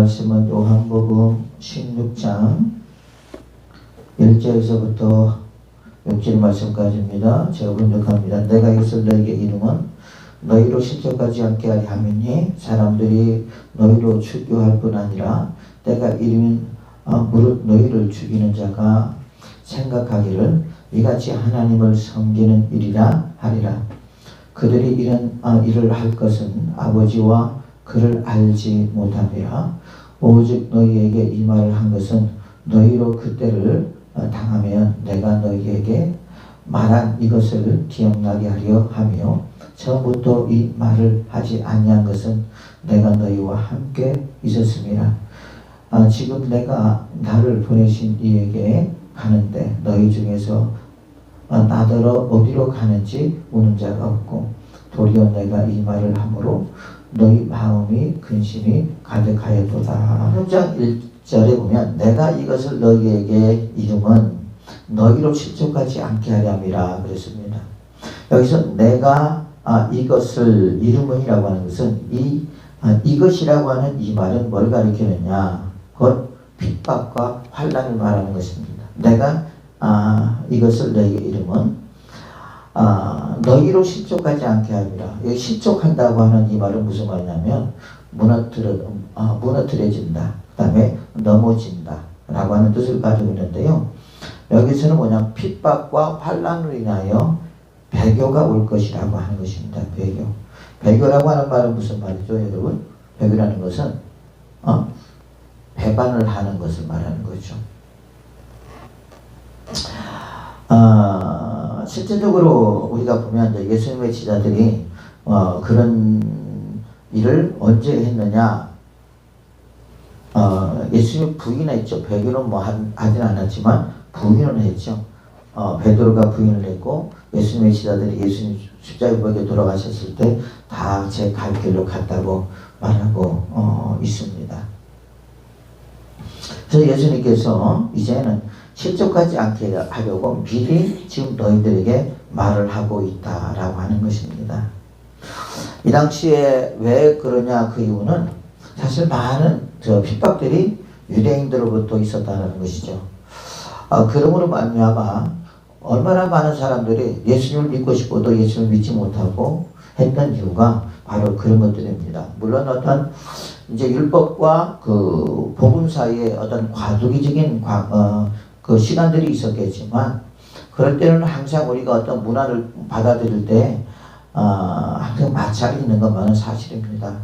말씀은 요한복음 16장 1절에서부터 6절 말씀까지입니다. 제가 번역합니다. 내가 이것을 너에게 이름은 너희로 실족하지 않게 하려 함이니 사람들이 너희로 출교할 뿐 아니라 때가 이르면 무릇 너희를 죽이는 자가 생각하기를 이같이 하나님을 섬기는 일이라 하리라. 그들이 이런 일을 할 것은 아버지와 그를 알지 못함이라. 오직 너희에게 이 말을 한 것은 너희로 그때를 당하면 내가 너희에게 말한 이것을 기억나게 하려 하며 처음부터 이 말을 하지 아니한 것은 내가 너희와 함께 있었음이라. 지금 내가 나를 보내신 이에게 가는데 너희 중에서 나더러 어디로 가는지 묻는 자가 없고 도리어 내가 이 말을 함으로 너희 마음이 근심이 가득하였도다. 6장 1절에 보면 내가 이것을 너희에게 이름은 너희로 실족하지 않게 하려 함이라 그랬습니다. 여기서 내가 이것을 이름은이라고 하는 것은 이것이라고 하는 이 말은 뭘 가리키느냐, 곧 핍박과 환난을 말하는 것입니다. 내가 이것을 너희에게 이름은 너희로 실족하지 않게 함이라. 여기 실족한다고 하는 이 말은 무슨 말이냐면 무너뜨려진다, 그 다음에 넘어진다 라고 하는 뜻을 가지고 있는데요. 여기서는 뭐냐, 핍박과 환난으로 인하여 배교가 올 것이라고 하는 것입니다. 배교라고 하는 말은 무슨 말이죠, 여러분? 배교라는 것은 배반을 하는 것을 말하는 거죠. 실제적으로 우리가 보면 이제 예수님의 제자들이 그런 일을 언제 했느냐, 예수님이 부인했죠. 배교는 하진 않았지만 부인을 했죠. 베드로가 부인을 했고 예수님의 제자들이 예수님 십자가에 못 박혀 돌아가셨을 때 다 제 갈 길로 갔다고 말하고 있습니다. 그래서 예수님께서 이제는 실족하지 않게 하려고 미리 지금 너희들에게 말을 하고 있다라고 하는 것입니다. 이 당시에 왜 그러냐, 그 이유는 사실 많은 핍박들이 유대인들로부터 있었다는 것이죠. 그러므로 말미암아 얼마나 많은 사람들이 예수님을 믿고 싶어도 예수님을 믿지 못하고 했던 이유가 바로 그런 것들입니다. 물론 어떤 이제 율법과 그 복음 사이에 어떤 과도기적인 그 시간들이 있었겠지만 그럴 때는 항상 우리가 어떤 문화를 받아들일 때 항상 마찰이 있는 것만은 사실입니다.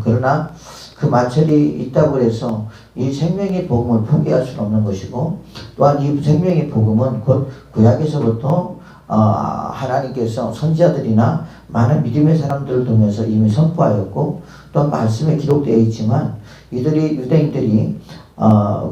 그러나 그 마찰이 있다고 해서 이 생명의 복음을 포기할 수는 없는 것이고, 또한 이 생명의 복음은 곧 구약에서부터 하나님께서 선지자들이나 많은 믿음의 사람들을 통해서 이미 선포하였고, 또한 말씀에 기록되어 있지만 이들이 유대인들이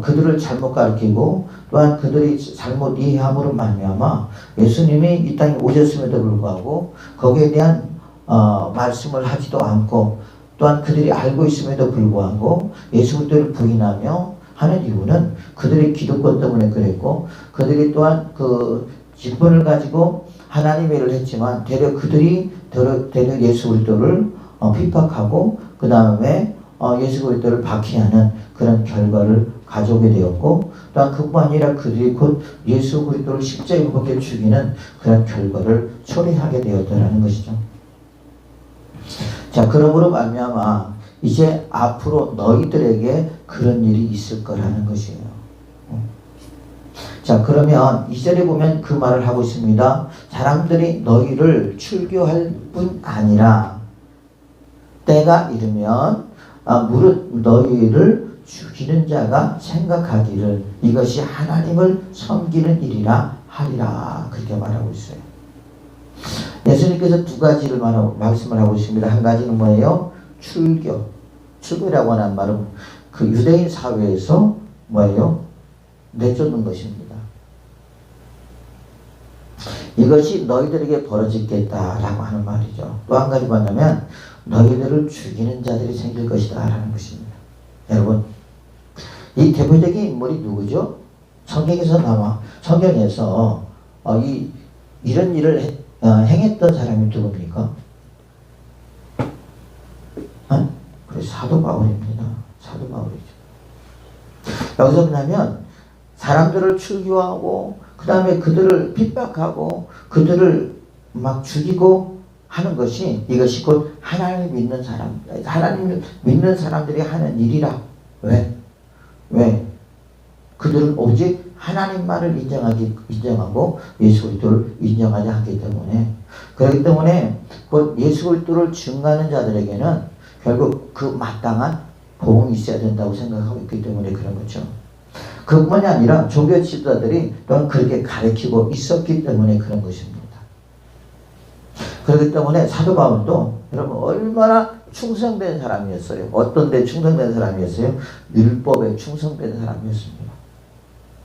그들을 잘못 가르치고 또한 그들이 잘못 이해함으로 말미암아 예수님이 이 땅에 오셨음에도 불구하고 거기에 대한 말씀을 하지도 않고, 또한 그들이 알고 있음에도 불구하고 예수 그리스도를 부인하며 하는 이유는 그들의 기득권 때문에 그랬고, 그들이 또한 그 직분을 가지고 하나님의 일을 했지만 되려 그들이 되려 예수 그리스도를 핍박하고 그 다음에 예수 그리스도를 박해하는 그런 결과를 가져오게 되었고, 또한 그뿐 아니라 그들이 곧 예수 그리스도를 십자가에 못 박혀 죽이는 그런 결과를 초래하게 되었다는 것이죠. 자, 그러므로 말미암아 이제 앞으로 너희들에게 그런 일이 있을 거라는 것이에요. 자, 그러면 2절에 보면 그 말을 하고 있습니다. 사람들이 너희를 출교할 뿐 아니라 때가 이르면 무릇 너희를 죽이는 자가 생각하기를 이것이 하나님을 섬기는 일이라 하리라, 그렇게 말하고 있어요. 예수님께서 두 가지를 말씀을 하고 있습니다. 한 가지는 뭐예요? 출교라고 하는 말은 그 유대인 사회에서 뭐예요? 내쫓는 것입니다. 이것이 너희들에게 벌어지겠다라고 하는 말이죠. 또 한 가지 뭐냐면 너희들을 죽이는 자들이 생길 것이다 라는 것입니다. 여러분, 이 대표적인 인물이 누구죠? 성경에서 이런 일을 행했던 사람이 누굽니까? 그래서 사도 바울입니다. 사도 바울이죠. 여기서 뭐냐면 사람들을 출교하고 그 다음에 그들을 핍박하고 그들을 막 죽이고 하는 것이 이것이 곧 하나님 믿는 사람, 하나님을 믿는 사람들이 하는 일이라. 왜? 그들은 오직 하나님만을 인정하고 예수 그리스도를 인정하지 않기 때문에, 그렇기 때문에 곧 예수 그리스도를 증거하는 자들에게는 결국 그 마땅한 복음이 있어야 된다고 생각하고 있기 때문에 그런 거죠. 그뿐만이 아니라 종교 지도자들이 또한 그렇게 가르치고 있었기 때문에 그런 것입니다. 그렇기 때문에 사도 바울도 여러분 얼마나 충성된 사람이었어요. 어떤 데 충성된 사람이었어요? 율법에 충성된 사람이었습니다.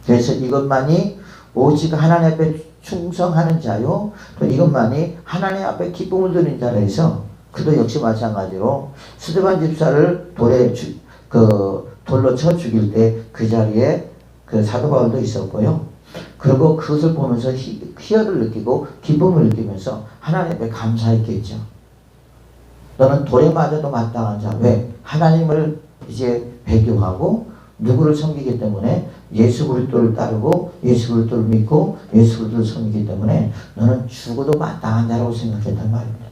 그래서 이것만이 오직 하나님 앞에 충성하는 자요, 또 이것만이 하나님 앞에 기쁨을 드리는 자라 해서 그도 역시 마찬가지로 스데반 집사를 돌로 쳐 죽일 때 그 자리에 그 사도 바울도 있었고요. 그리고 그것을 보면서 희열을 느끼고 기쁨을 느끼면서 하나님 앞에 감사했겠죠. 너는 돌에 맞아도 마땅한 자. 왜? 하나님을 이제 배교하고 누구를 섬기기 때문에 예수 그리스도를 따르고 예수 그리스도를 믿고 예수 그리스도를 섬기기 때문에 너는 죽어도 마땅한 자라고 생각했단 말입니다.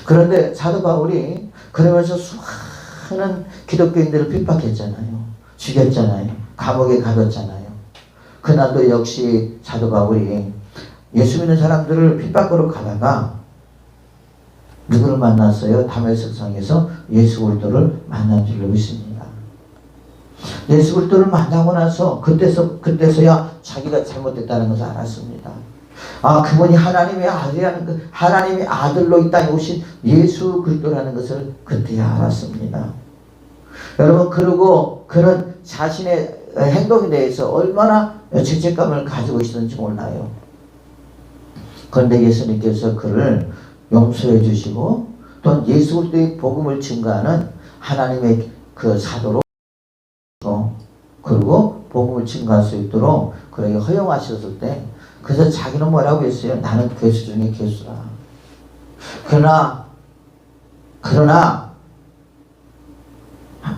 그런데 사도 바울이 그러면서 수많은 기독교인들을 핍박했잖아요. 죽였잖아요. 감옥에 가뒀잖아요. 그날도 역시 사도 바울이 예수 믿는 사람들을 핍박으로 가다가 누구를 만났어요? 다메섹 성에서 예수 그리스도를 만난 줄로 믿습니다. 예수 그리스도를 만나고 나서 그때서야 자기가 잘못됐다는 것을 알았습니다. 아, 그분이 하나님의 아들이라는 하나님의 아들로 이 땅에 오신 예수 그리스도라는 것을 그때야 알았습니다. 여러분, 그리고 그런 자신의 행동에 대해서 얼마나 죄책감을 가지고 있었는지 몰라요. 그런데 예수님께서 그를 용서해 주시고 또 예수 그리스도의 복음을 증거하는 하나님의 그 사도로 그리고 복음을 증거할 수 있도록 그에게 허용하셨을 때, 그래서 자기는 뭐라고 했어요? 나는 괴수 중에 괴수라. 그러나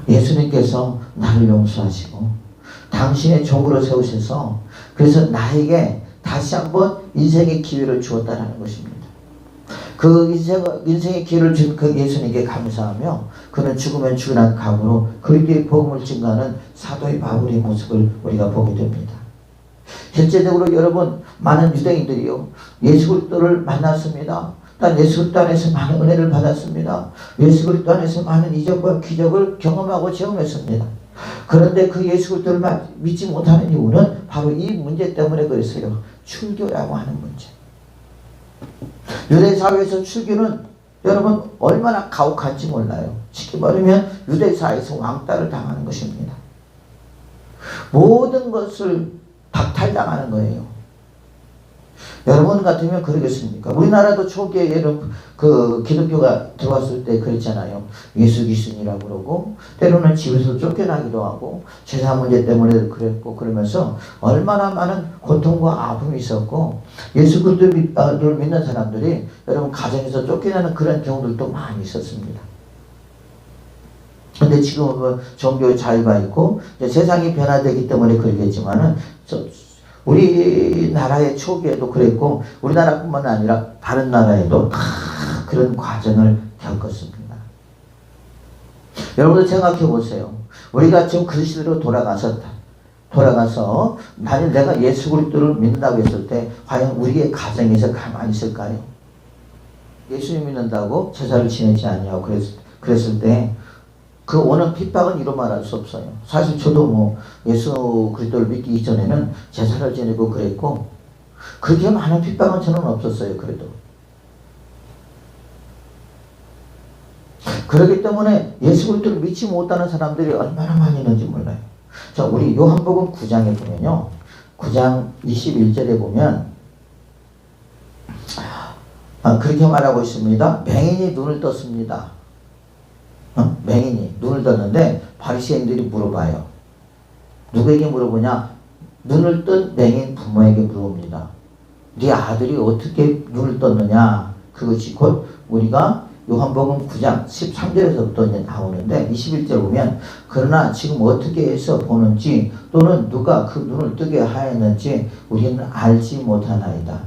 예수님께서 나를 용서하시고 당신의 종으로 세우셔서 그래서 나에게 다시 한번 인생의 기회를 주었다라는 것입니다. 그 인생의 기회를 준 그 예수님께 감사하며 그는 죽으면 죽으란 각오로 그리스도의 복음을 증거하는 사도의 바울의 모습을 우리가 보게 됩니다. 실제적으로 여러분, 많은 유대인들이요 예수 그리스도를 만났습니다. 단 예수 그리스도 안에서 많은 은혜를 받았습니다. 예수 그리스도 안에서 많은 이적과 기적을 경험하고 체험했습니다. 그런데 그 예수 그리스도를 믿지 못하는 이유는 바로 이 문제 때문에 그랬어요. 출교라고 하는 문제. 유대 사회에서 출교는 여러분 얼마나 가혹한지 몰라요. 쉽게 말하면 유대 사회에서 왕따를 당하는 것입니다. 모든 것을 박탈당하는 거예요. 여러분 같으면 그러겠습니까? 우리나라도 초기에 여러분 그 기독교가 들어왔을 때 그랬잖아요. 예수 귀신이라고 그러고 때로는 집에서 쫓겨나기도 하고 제사 문제 때문에 그랬고, 그러면서 얼마나 많은 고통과 아픔이 있었고 예수 그리스도를 믿는 사람들이 여러분 가정에서 쫓겨나는 그런 경우들도 많이 있었습니다. 근데 지금은 종교의 자유가 있고 세상이 변화되기 때문에 그러겠지만은 우리나라의 초기에도 그랬고 우리나라뿐만 아니라 다른 나라에도 다 그런 과정을 겪었습니다. 여러분들 생각해 보세요. 우리가 지금 그 시대로 돌아가서 만일 내가 예수 그리스도를 믿는다고 했을 때 과연 우리의 가정에서 가만히 있을까요? 예수님 믿는다고 제사를 지내지 않냐고 그랬을 때 그 오는 핍박은 이루 말할 수 없어요. 사실 저도 예수 그리스도를 믿기 이전에는 제사를 지내고 그랬고 그렇게 많은 핍박은 저는 없었어요. 그래도 그렇기 때문에 예수 그리스도를 믿지 못하는 사람들이 얼마나 많이 있는지 몰라요. 자, 우리 요한복음 9장에 보면요, 9장 21절에 보면 그렇게 말하고 있습니다. 맹인이 눈을 떴습니다. 맹인이 눈을 떴는데 바리새인들이 물어봐요. 누구에게 물어보냐? 눈을 뜬 맹인 부모에게 물어봅니다. 네 아들이 어떻게 눈을 떴느냐? 그것이 곧 우리가 요한복음 9장 13절에서부터 이제 나오는데 21절 보면 그러나 지금 어떻게 해서 보는지 또는 누가 그 눈을 뜨게 하였는지 우리는 알지 못하나이다.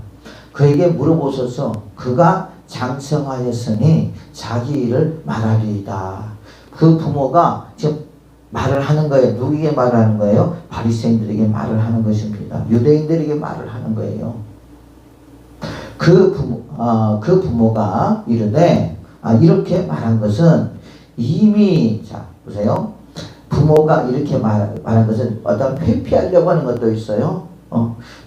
그에게 물어보소서. 그가 장성하였으니 자기 일을 말하리이다. 그 부모가 지금 말을 하는 거예요. 누구에게 말을 하는 거예요? 바리새인들에게 말을 하는 것입니다. 유대인들에게 말을 하는 거예요. 그 부모가 이르되 이렇게 말한 것은 이미 자 보세요. 부모가 이렇게 말한 것은 어떤 회피하려고 하는 것도 있어요.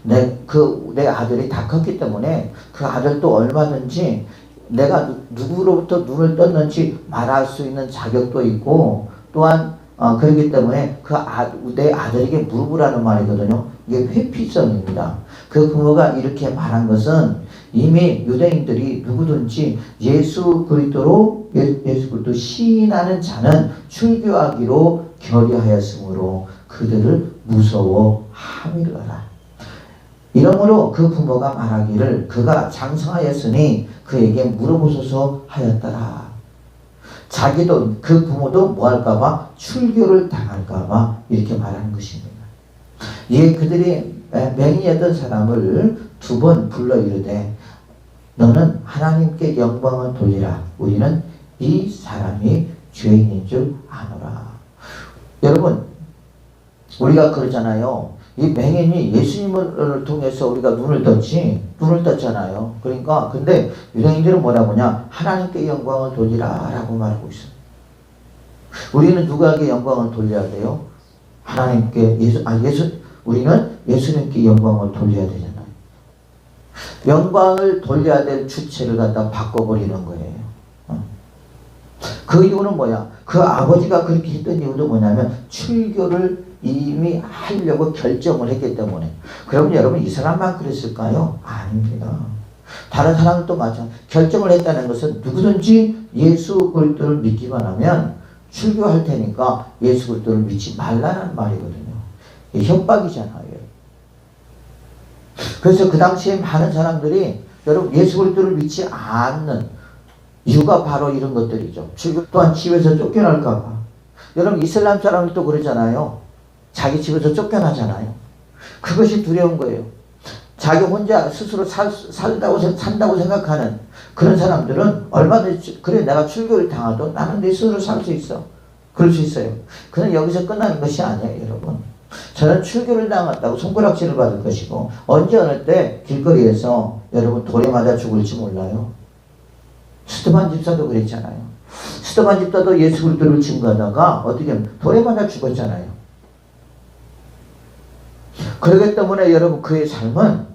내 아들이 다 컸기 때문에 그 아들도 얼마든지 내가 누구로부터 눈을 떴는지 말할 수 있는 자격도 있고 또한 그렇기 때문에 내 아들에게 물어보라는 말이거든요. 이게 회피성입니다. 그 부모가 이렇게 말한 것은 이미 유대인들이 누구든지 예수 그리스도 시인하는 자는 출교하기로 결의하였으므로 그들을 무서워함이로라. 이러므로 그 부모가 말하기를 그가 장성하였으니 그에게 물어보소서 하였더라. 자기도 그 부모도 뭐 할까봐 출교를 당할까봐 이렇게 말하는 것입니다. 그들이 맹인이었던 사람을 두 번 불러 이르되 너는 하나님께 영광을 돌리라. 우리는 이 사람이 죄인인 줄 아노라. 여러분 우리가 그러잖아요. 이 맹인이 예수님을 통해서 우리가 눈을 떴잖아요. 그러니까 근데 유대인들은 뭐라고 하냐? 하나님께 영광을 돌리라 라고 말하고 있어요. 우리는 누구에게 영광을 돌려야 돼요? 하나님께 우리는 예수님께 영광을 돌려야 되잖아요. 영광을 돌려야 될 주체를 갖다 바꿔버리는 거예요. 그 이유는 뭐야? 그 아버지가 그렇게 했던 이유도 뭐냐면 출교를 이미 하려고 결정을 했기 때문에. 그러면 여러분 이 사람만 그랬을까요? 아닙니다. 다른 사람도 마찬가지. 결정을 했다는 것은 누구든지 예수 그리스도를 믿기만 하면 출교할 테니까 예수 그리스도를 믿지 말라는 말이거든요. 협박이잖아요. 그래서 그 당시에 많은 사람들이 여러분 예수 그리스도를 믿지 않는 이유가 바로 이런 것들이죠. 출교 또한 집에서 쫓겨날까 봐. 여러분 이슬람 사람들도 그러잖아요. 자기 집에서 쫓겨나잖아요. 그것이 두려운 거예요. 자기 혼자 스스로 산다고 생각하는 그런 사람들은 얼마든지 그래 내가 출교를 당하도 나는 내 스스로 살 수 있어. 그럴 수 있어요. 그는 여기서 끝나는 것이 아니에요, 여러분. 저는 출교를 당했다고 손가락질을 받을 것이고 언제 어느 때 길거리에서 여러분 돌에 맞아 죽을지 몰라요. 스테반 집사도 그랬잖아요. 스테반 집사도 예수 그리스도를 증거하다가 어떻게 돌에 맞아 죽었잖아요. 그렇기 때문에 여러분 그의 삶은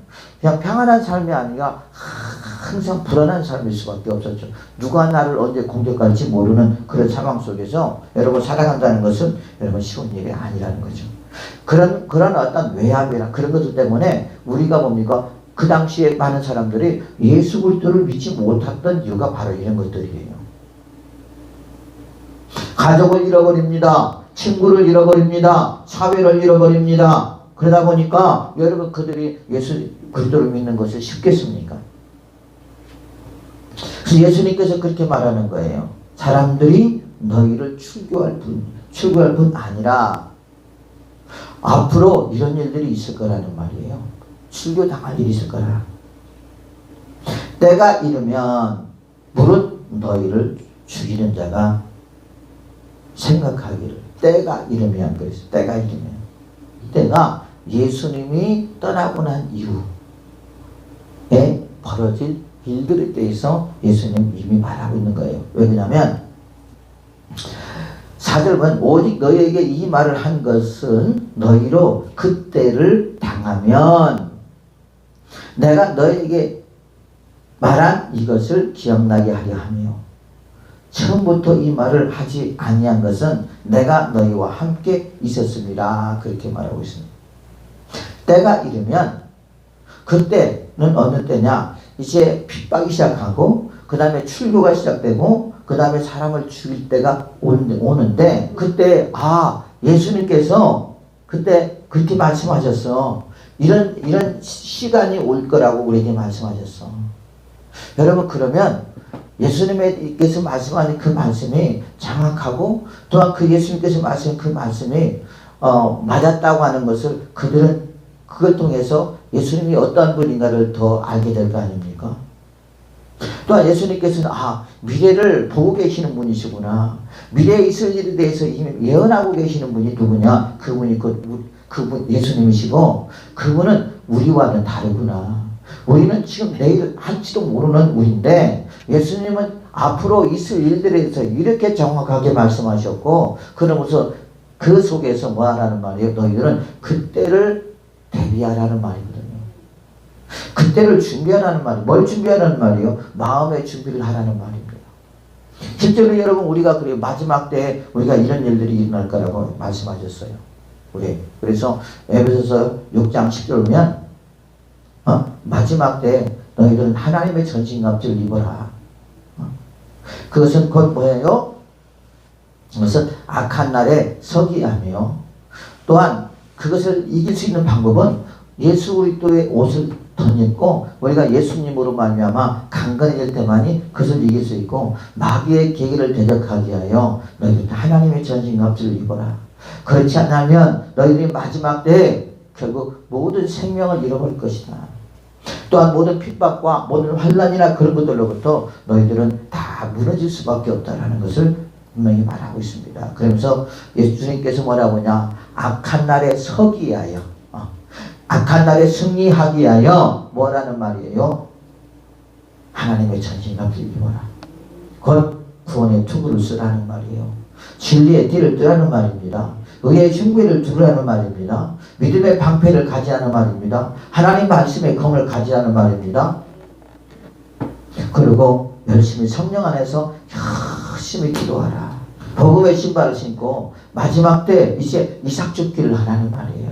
그냥 평안한 삶이 아니라 항상 불안한 삶일 수밖에 없었죠. 누가 나를 언제 공격할지 모르는 그런 상황 속에서 여러분 살아간다는 것은 여러분 쉬운 일이 아니라는 거죠. 그런 어떤 외압이나 그런 것들 때문에 우리가 뭡니까? 그 당시에 많은 사람들이 예수 그리스도를 믿지 못했던 이유가 바로 이런 것들이에요. 가족을 잃어버립니다. 친구를 잃어버립니다. 사회를 잃어버립니다. 그러다 보니까 여러분 그들이 예수 그리스도를 믿는 것을 쉽겠습니까? 그래서 예수님께서 그렇게 말하는 거예요. 사람들이 너희를 출교할 뿐 아니라 앞으로 이런 일들이 있을 거라는 말이에요. 출교당할 일이 있을 거라. 때가 이르면 무릇 너희를 죽이는 자가 생각하기를. 때가 이르면 그랬어요. 때가 이르면. 때가 예수님이 떠나고 난 이후에 벌어질 일들에 대해서 예수님 이미 말하고 있는 거예요. 왜 그러냐면 4절 보면 오직 너희에게 이 말을 한 것은 너희로 그때를 당하면 내가 너희에게 말한 이것을 기억나게 하려 하며 처음부터 이 말을 하지 아니한 것은 내가 너희와 함께 있었습니다. 그렇게 말하고 있습니다. 때가 이르면 그때는 어느 때냐? 이제 핍박이 시작하고 그 다음에 출교가 시작되고 그 다음에 사람을 죽일 때가 오는데 그때 예수님께서 그때 그렇게 말씀하셨어. 이런 시간이 올 거라고 우리에게 말씀하셨어. 여러분 그러면 예수님께서 말씀하는 그 말씀이 정확하고 또한 그 예수님께서 말씀하신 그 말씀이 맞았다고 하는 것을 그들은 그걸 통해서 예수님이 어떤 분인가를 더 알게 될 거 아닙니까? 또한 예수님께서는 미래를 보고 계시는 분이시구나. 미래에 있을 일에 대해서 이미 예언하고 계시는 분이 누구냐? 그분이 그분 예수님이시고 그분은 우리와는 다르구나. 우리는 지금 내일 할지도 모르는 우리인데 예수님은 앞으로 있을 일들에 대해서 이렇게 정확하게 말씀하셨고 그러면서 그 속에서 뭐 하라는 말이에요? 너희들은 그때를 대비하라는 말이거든요. 그때를 준비하라는 말이에요. 뭘 준비하라는 말이에요? 마음의 준비를 하라는 말입니다. 실제로 여러분 우리가 그래요. 마지막 때에 우리가 이런 일들이 일어날 거라고 말씀하셨어요. 그래서 에베소서 6장 10절 보면 마지막 때에 너희들은 하나님의 전신갑주를 입어라. 그것은 곧 뭐예요? 그것은 악한 날에 서기하며 또한 그것을 이길 수 있는 방법은 예수 그리스도의 옷을 덧입고 우리가 예수님으로 말미암아 강건해질 때만이 그것을 이길 수 있고 마귀의 계기를 대적하게 하여 너희들 하나님의 전신갑주를 입어라. 그렇지 않으면 너희들이 마지막 때에 결국 모든 생명을 잃어버릴 것이다. 또한 모든 핍박과 모든 환난이나 그런 것들로부터 너희들은 다 무너질 수밖에 없다라는 것을 분명히 말하고 있습니다. 그러면서 예수님께서 뭐라고 하냐? 악한 날에 서기 위하여 악한 날에 승리하기 위하여 뭐라는 말이에요? 하나님의 전신갑주를 입어라. 곧 구원의 투구를 쓰라는 말이에요. 진리의 띠를 뜨라는 말입니다. 의의 흉배를 두르라는 말입니다. 믿음의 방패를 가지라는 말입니다. 하나님 말씀의 검을 가지라는 말입니다. 그리고 열심히 성령 안에서 열심히 기도하라. 복음의 신발을 신고 마지막 때 이제 이삭죽기를 하라는 말이에요.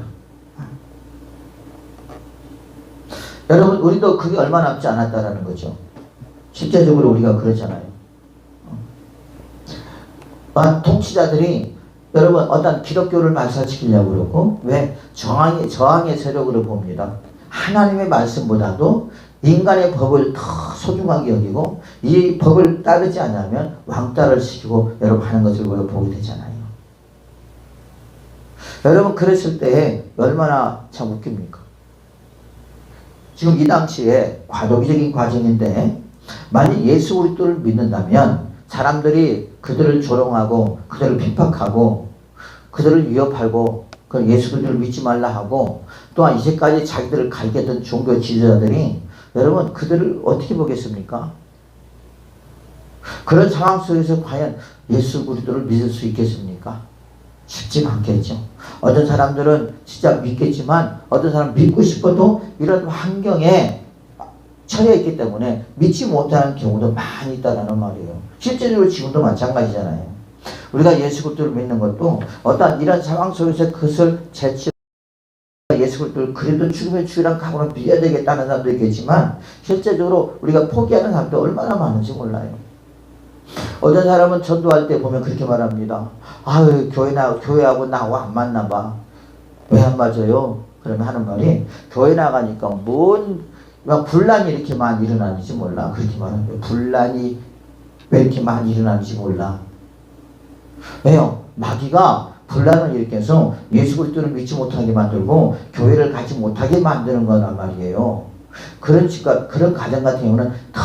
여러분 우리도 그게 얼마 남지 않았다라는 거죠. 실제적으로 우리가 그러잖아요. 통치자들이 여러분 어떤 기독교를 말살시키려고 그러고 왜 저항의 세력으로 봅니다. 하나님의 말씀보다도 인간의 법을 더 소중하게 여기고 이 법을 따르지 않으면 왕따를 시키고 여러분 하는 것을 우리가 보게 되잖아요. 여러분 그랬을 때 얼마나 참 웃깁니까? 지금 이 당시에 과도기적인 과정인데 만약 예수 그리스도를 믿는다면 사람들이 그들을 조롱하고 그들을 핍박하고 그들을 위협하고 그 예수 그리스도를 믿지 말라 하고 또한 이제까지 자기들을 가리켰던 종교 지도자들이 여러분 그들을 어떻게 보겠습니까? 그런 상황 속에서 과연 예수 그리스도를 믿을 수 있겠습니까? 쉽지 않겠죠. 어떤 사람들은 진짜 믿겠지만 어떤 사람은 믿고 싶어도 이런 환경에 처해 있기 때문에 믿지 못하는 경우도 많이 있다는 말이에요. 실제적으로 지금도 마찬가지잖아요. 우리가 예수 그리스도를 믿는 것도 어떤 이런 상황 속에서 그것을 제치 예수 그리스도를 그래도 죽음의 주이란 각오로 믿어야 되겠다는 사람도 있겠지만 실제적으로 우리가 포기하는 사람도 얼마나 많은지 몰라요. 어떤 사람은 전도할 때 보면 그렇게 말합니다. 아유 교회하고 나하고 안 맞나 봐. 왜 안 맞아요? 그러면 하는 말이 교회 나가니까 막 분란이 이렇게 많이 일어나는지 몰라. 그렇게 말하는 거예요. 분란이 왜 이렇게 많이 일어나는지 몰라. 왜요? 마귀가 분란을 일으켜서 예수 그리스도를 믿지 못하게 만들고 교회를 가지 못하게 만드는 거란 말이에요. 그런 가정 같은 경우는 더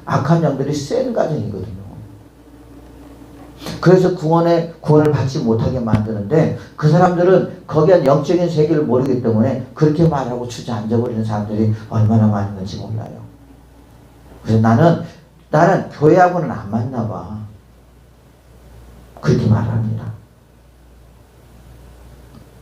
악한 영들이 센 가정이거든요. 그래서 구원을 받지 못하게 만드는데 그 사람들은 거기에 영적인 세계를 모르기 때문에 그렇게 말하고 주저앉아버리는 사람들이 얼마나 많은 건지 몰라요. 그래서 나는 교회하고는 안 맞나 봐. 그렇게 말합니다.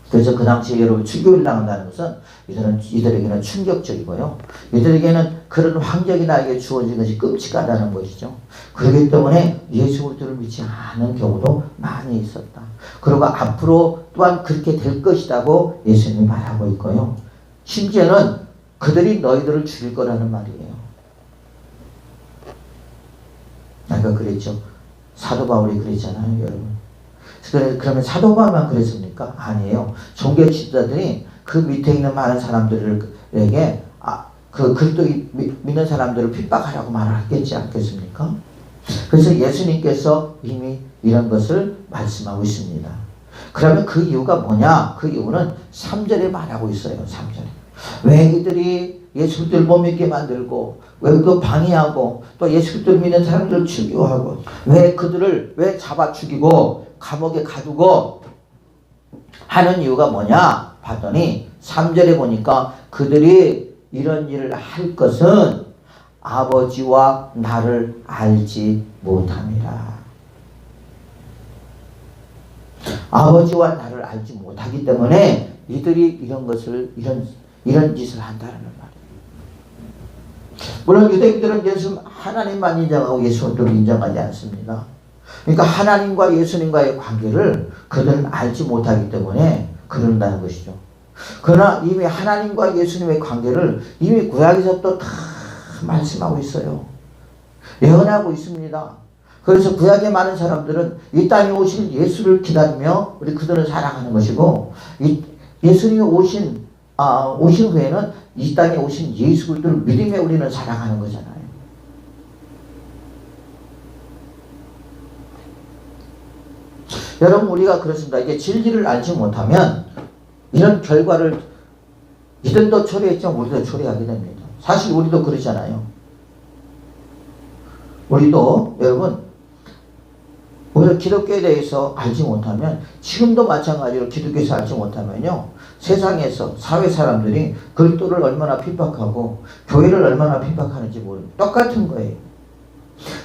그래서 그 당시에 여러분 주교를 나간다는 것은 이들에게는 충격적이고요. 이들에게는 그런 환경이 나에게 주어진 것이 끔찍하다는 것이죠. 그렇기 때문에 예수 그리스도를 믿지 않은 경우도 많이 있었다. 그리고 앞으로 또한 그렇게 될 것이라고 예수님이 말하고 있고요. 심지어는 그들이 너희들을 죽일 거라는 말이에요. 아까 그랬죠. 사도 바울이 그랬잖아요, 여러분. 그러면 사도 바울만 그랬습니까? 아니에요. 종교 지도자들이 그 밑에 있는 많은 사람들에게 그 그리스도 믿는 사람들을 핍박하라고 말을 했겠지 않겠습니까? 그래서 예수님께서 이미 이런 것을 말씀하고 있습니다. 그러면 그 이유가 뭐냐? 그 이유는 3절에 말하고 있어요. 3절에. 왜 이들이 예수 그리스도를 못 믿게 만들고 왜 그 방해하고 또 예수 그리스도를 믿는 사람들을 죽이고 왜 그들을 왜 잡아 죽이고 감옥에 가두고 하는 이유가 뭐냐? 봤더니 3절에 보니까 그들이 이런 일을 할 것은 아버지와 나를 알지 못함이라. 아버지와 나를 알지 못하기 때문에 이들이 이런 것을 이런 짓을 한다는 말이에요. 물론 유대인들은 예수 하나님만 인정하고 예수를 인정하지 않습니다. 그러니까 하나님과 예수님과의 관계를 그들은 알지 못하기 때문에 그런다는 것이죠. 그러나 이미 하나님과 예수님의 관계를 이미 구약에서 또 다 말씀하고 있어요. 예언하고 있습니다. 그래서 구약의 많은 사람들은 이 땅에 오실 예수를 기다리며 우리 그들을 사랑하는 것이고 예수님이 오신 후에는 이 땅에 오신 예수 그리스도를 믿으며 우리는 사랑하는 거잖아요. 여러분 우리가 그렇습니다. 이게 진리를 알지 못하면 이런 결과를 이들도 처리했지만 우리도 처리하게 됩니다. 사실 우리도 그러잖아요. 우리도 여러분 우리가 기독교에 대해서 알지 못하면 지금도 마찬가지로 기독교에서 알지 못하면요 세상에서 사회 사람들이 그리스도를 얼마나 핍박하고 교회를 얼마나 핍박하는지 모르는 똑같은 거예요.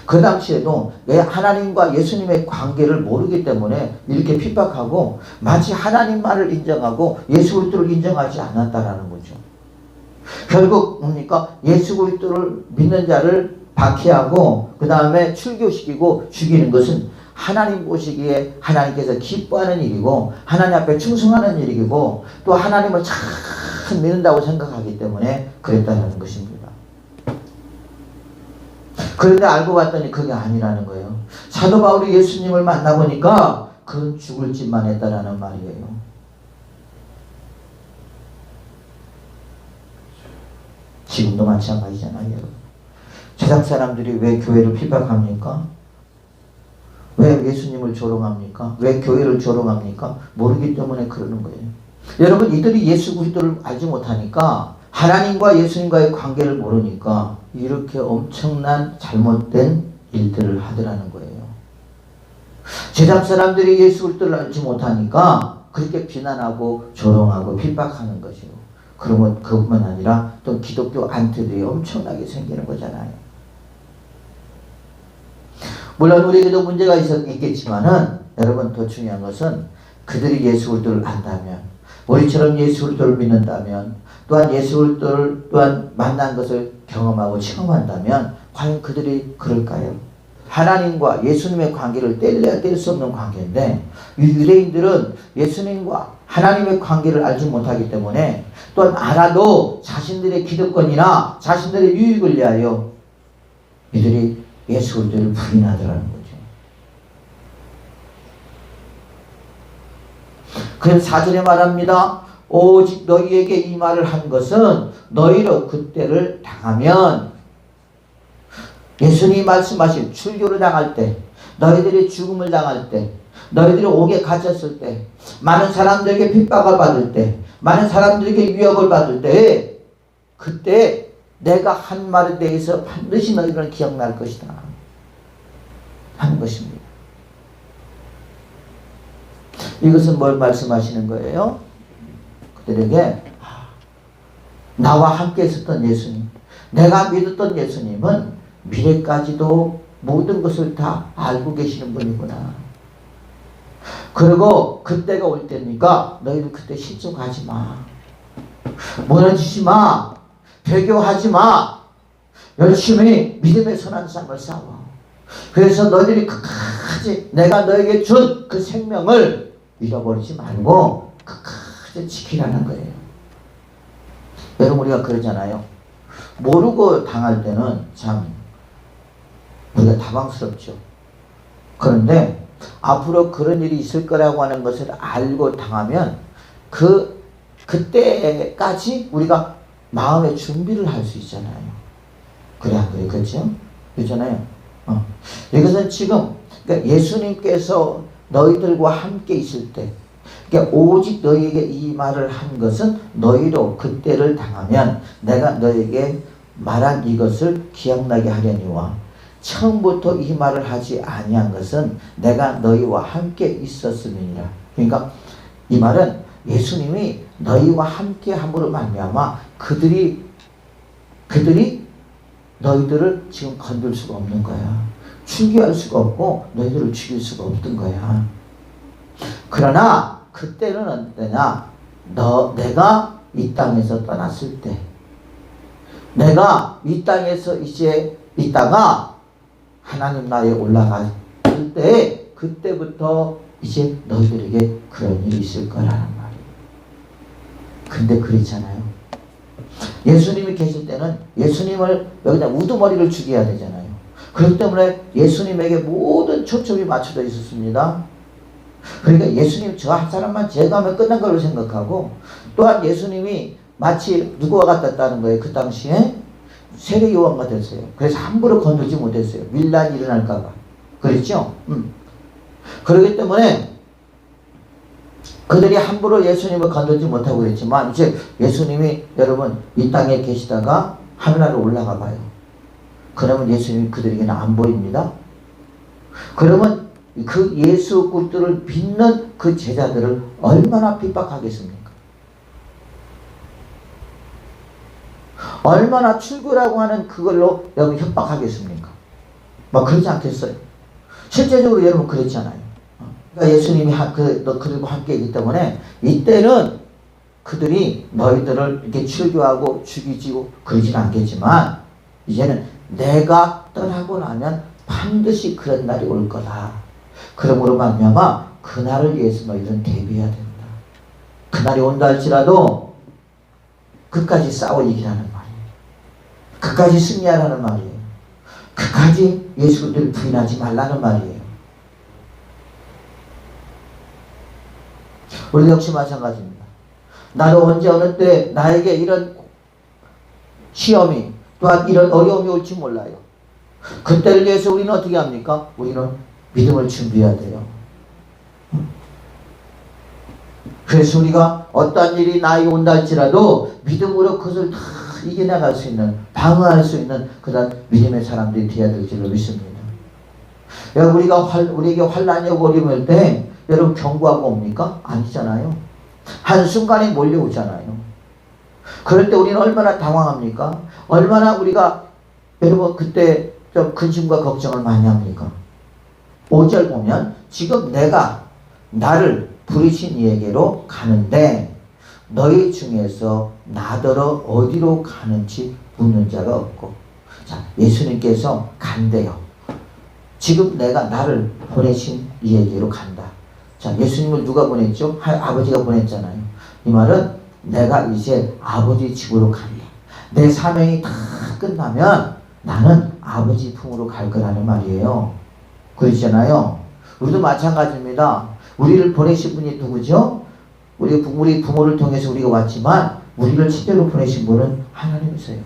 그 당시에도 하나님과 예수님의 관계를 모르기 때문에 이렇게 핍박하고 마치 하나님만을 인정하고 예수 그리스도를 인정하지 않았다라는 거죠. 결국 뭡니까? 예수 그리스도를 믿는 자를 박해하고 그 다음에 출교시키고 죽이는 것은 하나님 보시기에 하나님께서 기뻐하는 일이고 하나님 앞에 충성하는 일이고 또 하나님을 참 믿는다고 생각하기 때문에 그랬다는 것입니다. 그런데 알고 봤더니 그게 아니라는 거예요. 사도 바울이 예수님을 만나보니까 그는 죽을 짓만 했다라는 말이에요. 지금도 마찬가지잖아요. 세상 사람들이 왜 교회를 핍박합니까? 왜 예수님을 조롱합니까? 왜 교회를 조롱합니까? 모르기 때문에 그러는 거예요. 여러분 이들이 예수 그리스도를 알지 못하니까 하나님과 예수님과의 관계를 모르니까 이렇게 엄청난 잘못된 일들을 하더라는 거예요. 세상 사람들이 예수 그리스도를 알지 못하니까 그렇게 비난하고 조롱하고 핍박하는 것이요. 그러면 그것만 아니라 또 기독교 안티들이 엄청나게 생기는 거잖아요. 물론 우리에게도 문제가 있겠지만은 여러분 더 중요한 것은 그들이 예수 그리스도를 안다면 우리처럼 예수 그리스도를 믿는다면 또한 예수 그리스도를 또한 만난 것을 경험하고 체험한다면 과연 그들이 그럴까요? 하나님과 예수님의 관계를 뗄래야 뗄 수 없는 관계인데 유대인들은 예수님과 하나님의 관계를 알지 못하기 때문에 또한 알아도 자신들의 기득권이나 자신들의 유익을 위하여 이들이 예수 그리스도를 부인하더라는 거죠. 그래서 4절에 말합니다. 오직 너희에게 이 말을 한 것은 너희로 그때를 당하면 예수님이 말씀하신 출교를 당할 때 너희들이 죽음을 당할 때 너희들이 옥에 갇혔을 때 많은 사람들에게 핍박을 받을 때 많은 사람들에게 위협을 받을 때 그때 내가 한 말에 대해서 반드시 너희들은 기억날 것이다 하는 것입니다. 이것은 뭘 말씀하시는 거예요? 그들에게 나와 함께 있었던 예수님, 내가 믿었던 예수님은 미래까지도 모든 것을 다 알고 계시는 분이구나. 그리고 그때가 올 때니까 너희들 그때 실족하지 마. 무너지지 마. 배교하지 마. 열심히 믿음의 선한 삶을 싸워. 그래서 너희들이 끝까지 내가 너에게 준 그 생명을 잃어버리지 말고 끝까지 지키라는 거예요. 여러분 우리가 그러잖아요. 모르고 당할 때는 참 우리가 당황스럽죠. 그런데 앞으로 그런 일이 있을 거라고 하는 것을 알고 당하면 그때까지 우리가 마음의 준비를 할 수 있잖아요. 그래 안 그래? 그렇죠? 그렇잖아요. 이것은 지금 그러니까 예수님께서 너희들과 함께 있을 때, 그러니까 오직 너희에게 이 말을 한 것은 너희도 그때를 당하면 내가 너희에게 말한 이것을 기억나게 하려니와 처음부터 이 말을 하지 아니한 것은 내가 너희와 함께 있었음이니라. 그러니까 이 말은 예수님이 너희와 함께 함으로 말미암아 그들이 너희들을 지금 건들 수가 없는 거야. 출교할 수가 없고 너희들을 죽일 수가 없던 거야. 그러나 그때는 언제냐? 내가 이 땅에서 떠났을 때, 내가 이 땅에서 이제 있다가 하나님 나라에 올라갈 때, 그때부터 이제 너희들에게 그런 일이 있을 거라는 말이에요. 근데 그렇잖아요. 예수님이 계실 때는 예수님을 여기다 우두머리를 죽여야 되잖아요. 그렇기 때문에 예수님에게 모든 초점이 맞춰져 있었습니다. 그러니까 예수님 저 한 사람만 제거하면 끝난 걸로 생각하고, 또한 예수님이 마치 누구와 같았다는 거예요. 그 당시에 세례 요한과 됐어요. 그래서 함부로 건들지 못했어요. 밀란이 일어날까봐. 그랬죠? 그렇기 때문에 그들이 함부로 예수님을 건들지 못하고 그랬지만, 이제 예수님이 여러분 이 땅에 계시다가 하늘나라로 올라가 봐요. 그러면 예수님이 그들에게는 안 보입니다. 그러면 그 예수 그리스도를 믿는 그 제자들을 얼마나 핍박하겠습니까? 얼마나 출교라고 하는 그걸로 여러분 협박하겠습니까? 막 그러지 않겠어요? 실제적으로 여러분 그랬잖아요. 그러니까 예수님이 그들과 함께 있기 때문에 이때는 그들이 너희들을 이렇게 출교하고 죽이지고 그러진 않겠지만, 이제는 내가 떠나고 나면 반드시 그런 날이 올 거다. 그러므로 말미암아 그날을 위해서 너희들은 대비해야 된다. 그날이 온다 할지라도 끝까지 싸워 이기라는 말이에요. 끝까지 승리하라는 말이에요. 끝까지 예수 그리스도를 부인하지 말라는 말이에요. 우리도 역시 마찬가지입니다. 나도 언제 어느 때 나에게 이런 시험이 또한 이런 어려움이 올지 몰라요. 그때를 위해서 우리는 어떻게 합니까? 우리는 믿음을 준비해야 돼요. 그래서 우리가 어떤 일이 나에게 온다 할지라도 믿음으로 그것을 다 이겨나갈 수 있는, 방어할 수 있는 그런 믿음의 사람들이 되어야 될 줄로 믿습니다. 여러분 우리에게 환난이 오고 어려움이 올 때 여러분 경고하고 옵니까? 아니잖아요. 한순간에 몰려오잖아요. 그럴 때 우리는 얼마나 당황합니까? 얼마나 우리가 여러분 그때 좀 근심과 걱정을 많이 합니까? 5절 보면 지금 내가 나를 부르신 이에게로 가는데 너희 중에서 나더러 어디로 가는지 묻는 자가 없고. 자, 예수님께서 간대요. 지금 내가 나를 보내신 이에게로 간다. 자, 예수님을 누가 보냈죠? 아버지가 보냈잖아요. 이 말은 내가 이제 아버지 집으로 간다. 내 사명이 다 끝나면 나는 아버지 품으로 갈 거라는 말이에요. 그러잖아요. 우리도 마찬가지입니다. 우리를 보내신 분이 누구죠? 우리 부모를 통해서 우리가 왔지만 우리를 실제로 보내신 분은 하나님이세요.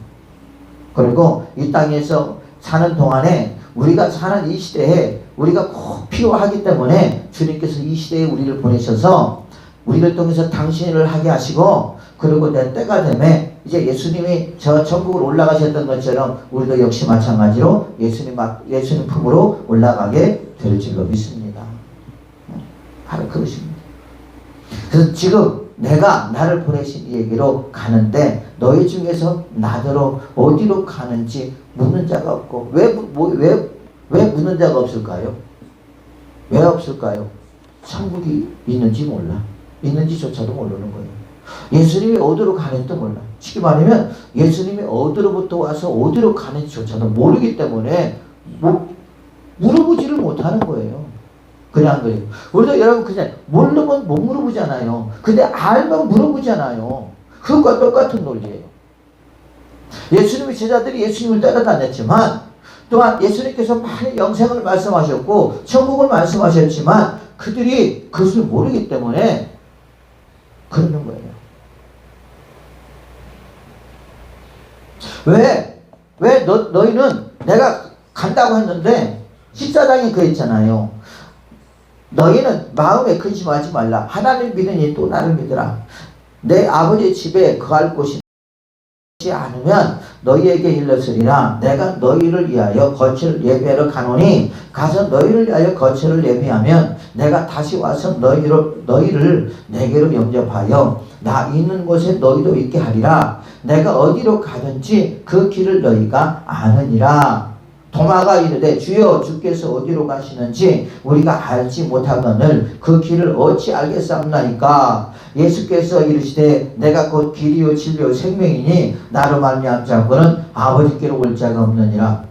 그리고 이 땅에서 사는 동안에 우리가 사는 이 시대에 우리가 꼭 필요하기 때문에 주님께서 이 시대에 우리를 보내셔서 우리를 통해서 당신을 하게 하시고, 그리고 내 때가 되면 이제 예수님이 저 천국으로 올라가셨던 것처럼 우리도 역시 마찬가지로 예수님 품으로 올라가게 될 줄로 믿습니다. 바로 그것입니다. 그래서 지금 내가 나를 보내신 이에게로 가는데 너희 중에서 나더러 어디로 가는지 묻는 자가 없고. 왜 묻는 자가 없을까요? 왜 없을까요? 천국이 있는지 몰라. 있는지조차도 모르는 거예요. 예수님이 어디로 가는지도 몰라. 쉽게 말하면 예수님이 어디로부터 와서 어디로 가는지조차도 모르기 때문에 물어보지를 못하는 거예요. 그냥 그래요. 우리도 여러분 그냥 모르면 못 물어보잖아요. 근데 알면 물어보잖아요. 그것과 똑같은 논리예요. 예수님의 제자들이 예수님을 따라다녔지만, 또한 예수님께서 많은 영생을 말씀하셨고 천국을 말씀하셨지만 그들이 그것을 모르기 때문에 그러는 거예요. 왜 너희는 내가 간다고 했는데 14장에 그랬잖아요. 너희는 마음에 근심하지 말라. 하나님 믿으니 또 나를 믿으라. 내 아버지 집에 거할 곳이 않으면 너희에게 일렀으리라. 내가 너희를 위하여 거처를 예비하러 가노니 가서 너희를 위하여 거처를 예비하면 내가 다시 와서 너희를 내게로 영접하여 나 있는 곳에 너희도 있게 하리라. 내가 어디로 가든지 그 길을 너희가 아느니라. 도마가 이르되 주여 주께서 어디로 가시는지 우리가 알지 못하거늘 그 길을 어찌 알겠사옵나이까. 예수께서 이르시되 내가 곧 길이요 진리요 생명이니 나로 말미암지 않고는 아버지께로 올 자가 없느니라.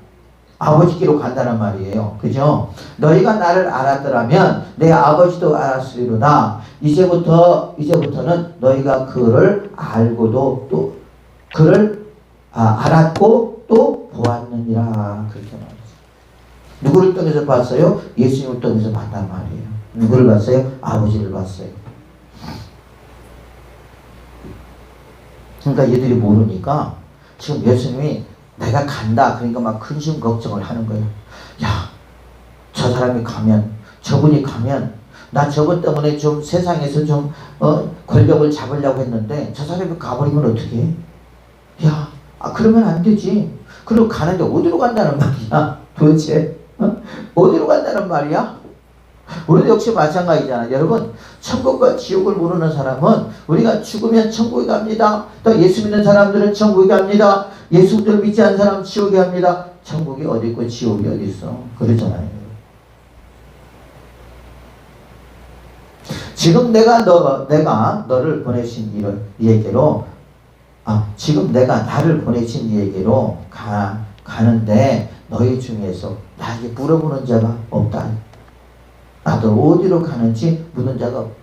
아버지께로 간다는 말이에요. 그죠? 너희가 나를 알았더라면 내 아버지도 알았으리로다. 이제부터는 너희가 그를 알고도 또 그를 알았고 또 보았느니라. 그렇게 말했어요. 누구를 통해서 봤어요? 예수님을 통해서 봤단 말이에요. 누구를 봤어요? 아버지를 봤어요. 그러니까 얘들이 모르니까 지금 예수님이 내가 간다 그러니까 막 근심 걱정을 하는 거예요. 야, 저 사람이 가면, 저분이 가면 나 저분 때문에 좀 세상에서 좀 권력을 잡으려고 했는데 저 사람이 가버리면 어떻게 해? 야, 그러면 안 되지. 그리고 가는데 어디로 간다는 말이야? 도대체 어디로 간다는 말이야? 우리도 역시 마찬가지잖아요. 여러분, 천국과 지옥을 모르는 사람은 우리가 죽으면 천국에 갑니다. 또 예수 믿는 사람들은 천국에 갑니다. 예수를 믿지 않는 사람은 지옥에 갑니다. 천국이 어디 있고 지옥이 어디 있어? 그러잖아요. 지금 내가 너를 보내신 이에게로 지금 내가 나를 보내신 이에게로 가는데 너희 중에서 나에게 물어보는 자가 없다. 나도 어디로 가는지 묻는 자가 없다.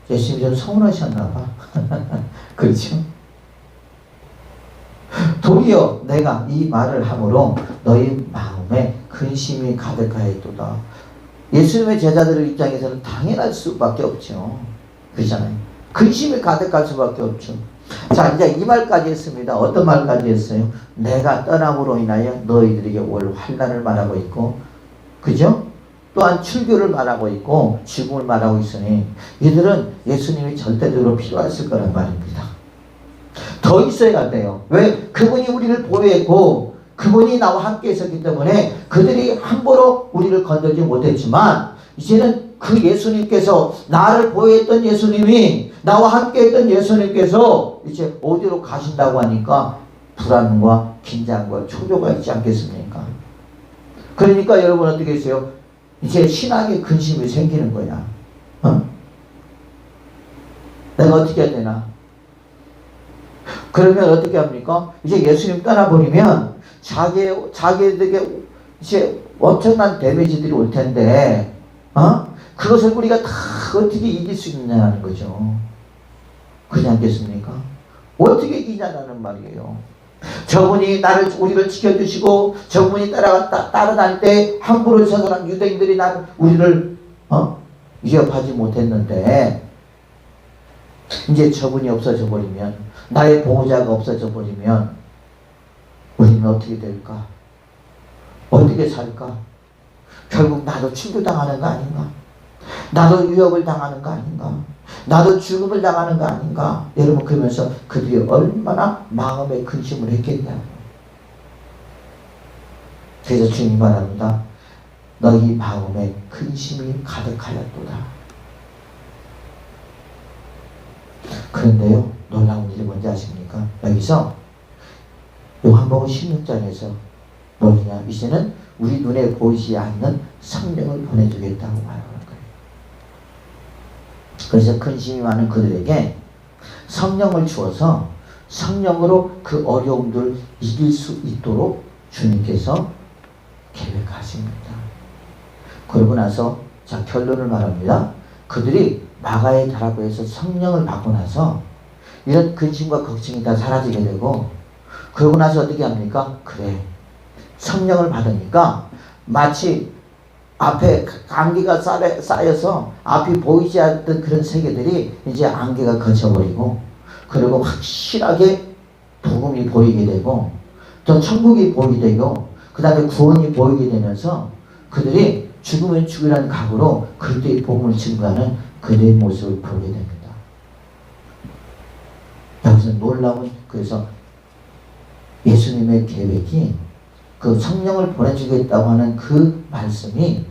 예수님이 좀 서운하셨나 봐. 그렇죠? 도리어 내가 이 말을 함으로 너희 마음에 근심이 가득하였도다. 예수님의 제자들의 입장에서는 당연할 수밖에 없죠. 그렇잖아요. 근심이 가득할 수밖에 없죠. 자, 이제 이 말까지 했습니다. 어떤 말까지 했어요? 내가 떠남으로 인하여 너희들에게 올 환난을 말하고 있고, 그죠? 또한 출교를 말하고 있고 죽음을 말하고 있으니 이들은 예수님이 절대적으로 필요했을 거란 말입니다. 더 있어야 돼요. 왜? 그분이 우리를 보호했고 그분이 나와 함께 있었기 때문에 그들이 함부로 우리를 건들지 못했지만 이제는 그 예수님께서 나를 보호했던 예수님이 나와 함께 했던 예수님께서 이제 어디로 가신다고 하니까 불안과 긴장과 초조가 있지 않겠습니까? 그러니까 여러분 어떻게 했어요? 이제 신앙의 근심이 생기는 거야. 내가 어떻게 해야 되나? 그러면 어떻게 합니까? 이제 예수님 떠나버리면 자기에게 이제 엄청난 데미지들이 올 텐데, 그것을 우리가 다 어떻게 이길 수 있냐는 거죠. 그렇지 않겠습니까? 어떻게 이기냐는 말이에요. 저분이 우리를 지켜주시고 저분이 따라다닐 때 함부로 저 사람 유대인들이 우리를 위협하지 못했는데 이제 저분이 없어져 버리면, 나의 보호자가 없어져 버리면 우리는 어떻게 될까? 어떻게 살까? 결국 나도 출교당하는 거 아닌가? 나도 위협을 당하는 거 아닌가? 나도 죽음을 당하는 거 아닌가? 여러분, 그러면서 그들이 얼마나 마음에 근심을 했겠냐고. 그래서 주님 말합니다. 너희 마음에 근심이 가득하였도다. 그런데요, 놀라운 일이 뭔지 아십니까? 여기서 요한복음 16장에서 뭐냐? 이제는 우리 눈에 보이지 않는 성령을 보내주겠다고 말하는 거예요. 그래서 근심이 많은 그들에게 성령을 주어서 성령으로 그 어려움들을 이길 수 있도록 주님께서 계획하십니다. 그러고 나서 자, 결론을 말합니다. 그들이 마가의 다라고 해서 성령을 받고 나서 이런 근심과 걱정이 다 사라지게 되고, 그러고 나서 어떻게 합니까? 그래, 성령을 받으니까 마치 앞에 안개가 쌓여서 앞이 보이지 않던 그런 세계들이 이제 안개가 거쳐버리고, 그리고 확실하게 복음이 보이게 되고, 또 천국이 보이게 되고 그 다음에 구원이 보이게 되면서 그들이 죽으면 죽으라는 각오로 그리스도의 복음을 증거하는 그들의 모습을 보게 됩니다. 여기서 놀라운, 그래서 예수님의 계획이 그 성령을 보내주겠다고 하는 그 말씀이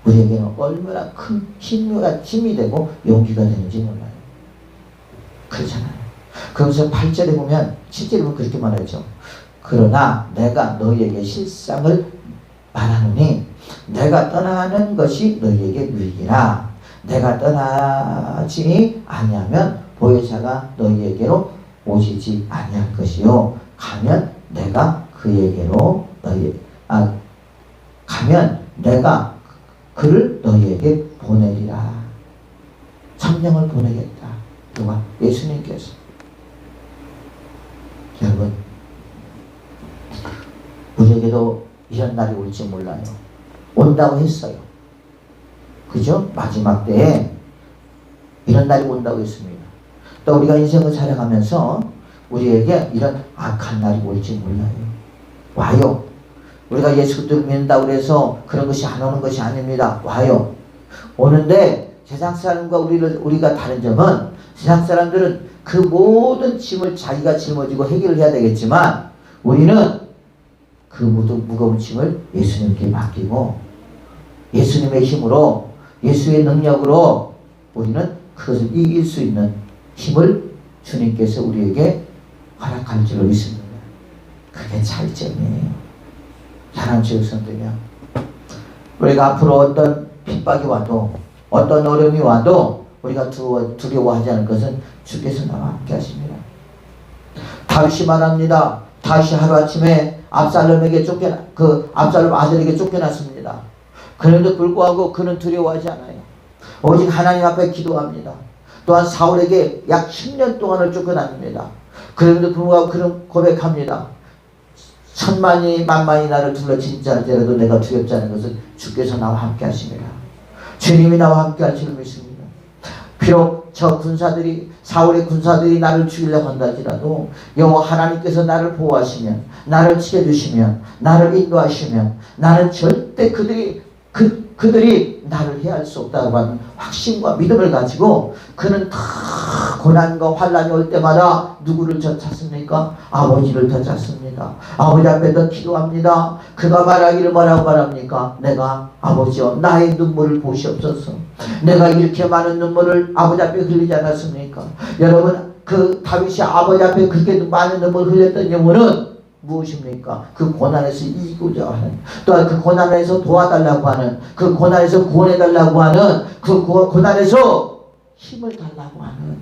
우리에게는 얼마나 큰 힘이 되고 용기가 되는지 몰라요. 그렇잖아요. 그러면서 8절에 보면 7절에 보면 그렇게 말하죠. 그러나 내가 너희에게 실상을 말하노니 내가 떠나는 것이 너희에게 유익이라. 내가 떠나지 아니하면 보혜사가 너희에게로 오시지 아니할 것이요 가면 내가 그에게로 가면 내가 그를 너희에게 보내리라. 성령을 보내겠다. 누가? 예수님께서. 여러분, 우리에게도 이런 날이 올지 몰라요. 온다고 했어요. 그죠? 마지막 때에 이런 날이 온다고 했습니다. 또 우리가 인생을 살아가면서 우리에게 이런 악한 날이 올지 몰라요. 와요. 우리가 예수 그리스도를 믿는다고 해서 그런 것이 안 오는 것이 아닙니다. 와요. 오는데 세상 사람과 우리가 다른 점은 세상 사람들은 그 모든 짐을 자기가 짊어지고 해결을 해야 되겠지만 우리는 그 무거운 짐을 예수님께 맡기고 예수님의 힘으로 예수의 능력으로 우리는 그것을 이길 수 있는 힘을 주님께서 우리에게 허락할 줄로 믿습니다. 그게 차이점이에요. 사랑하는 주의 성도님, 우리가 앞으로 어떤 핍박이 와도 어떤 어려움이 와도 우리가 두려워하지 않을 것은 주께서 나와 함께 하십니다. 다윗이 말합니다. 다윗이 하루아침에 압살롬에게 압살롬 아들에게 쫓겨났습니다. 그런데도 불구하고 그는 두려워하지 않아요. 오직 하나님 앞에 기도합니다. 또한 사울에게 약 10년 동안을 쫓겨납니다. 그런데도 불구하고 그는 고백합니다. 천만이 만만이 나를 둘러친지라도 내가 두렵지 않은 것은 주께서 나와 함께 하십니다. 주님이 나와 함께 할 줄 믿습니다. 비록 저 군사들이 사울의 군사들이 나를 죽이려고 한다 할지라도 여호와 하나님께서 나를 보호하시면 나를 지켜주시면 나를 인도하시면 나는 절대 그들이 나를 해할 수 없다고 하는 확신과 믿음을 가지고 그는 다 고난과 환난이 올 때마다 누구를 더 찾습니까? 아버지를 더 찾습니다. 아버지 앞에 더 기도합니다. 그가 말하기를 뭐라고 말합니까? 내가 아버지여 나의 눈물을 보시옵소서. 내가 이렇게 많은 눈물을 아버지 앞에 흘리지 않았습니까? 여러분, 그 다윗이 아버지 앞에 그렇게 많은 눈물을 흘렸던 이유는 무엇입니까? 그 고난에서 이기고자 하는, 또한 그 고난에서 도와달라고 하는, 그 고난에서 구원해달라고 하는, 그 고난에서 힘을 달라고 하는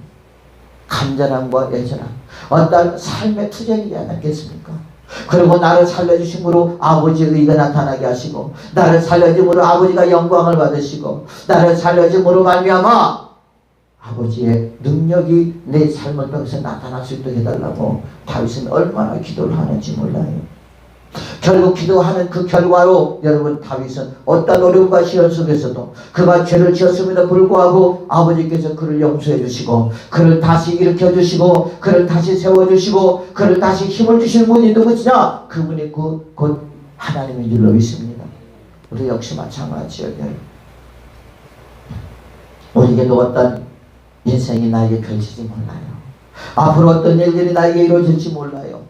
간절함과 애절함, 어떤 삶의 투쟁이지 않겠습니까? 그리고 나를 살려주심으로 아버지의 의가 나타나게 하시고, 나를 살려줌으로 아버지가 영광을 받으시고, 나를 살려줌으로 말미암아 아버지의 능력이 내 삶을 통해서 나타날 수 있도록 해달라고 다윗은 얼마나 기도를 하는지 몰라요. 결국 기도하는 그 결과로 여러분, 다윗은 어떤 어려움과 시련 속에서도 그가 죄를 지었음에도 불구하고 아버지께서 그를 용서해 주시고 그를 다시 일으켜 주시고 그를 다시 세워 주시고 그를 다시 힘을 주시는 분이 누구시냐? 그분이 곧 하나님인 줄로 믿습니다. 우리 역시 마찬가지예요. 우리에게도 어떤 인생이 나에게 펼치지 몰라요. 앞으로 어떤 일들이 나에게 이루어질지 몰라요.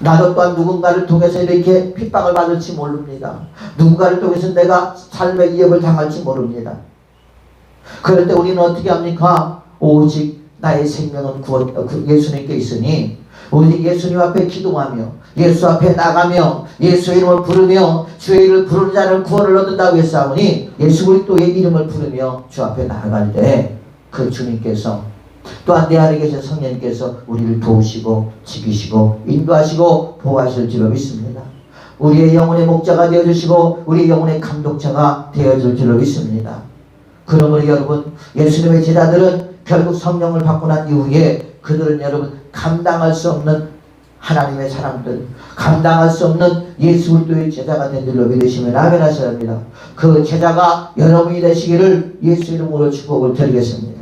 나도 또한 누군가를 통해서 이렇게 핍박을 받을지 모릅니다. 누군가를 통해서 내가 삶의 위협을 당할지 모릅니다. 그럴 때 우리는 어떻게 합니까? 오직 나의 생명은 예수님께 있으니 오직 예수님 앞에 기도하며 예수 앞에 나가며 예수의 이름을 부르며 주의 이름을 부르는 자는 구원을 얻는다고 했사오니 예수 그리스도의 이름을 부르며 주 앞에 나아갈 때 그 주님께서 또한 내 안에 계신 성령님께서 우리를 도우시고 지키시고 인도하시고 보호하실 줄로 믿습니다. 우리의 영혼의 목자가 되어주시고 우리의 영혼의 감독자가 되어줄 줄로 믿습니다. 그러므로 여러분, 예수님의 제자들은 결국 성령을 받고 난 이후에 그들은 여러분 감당할 수 없는 하나님의 사람들, 감당할 수 없는 예수 그리스도의 제자가 된 줄로 믿으시면 아멘 하셔야 합니다. 그 제자가 여러분이 되시기를 예수 이름으로 축복을 드리겠습니다.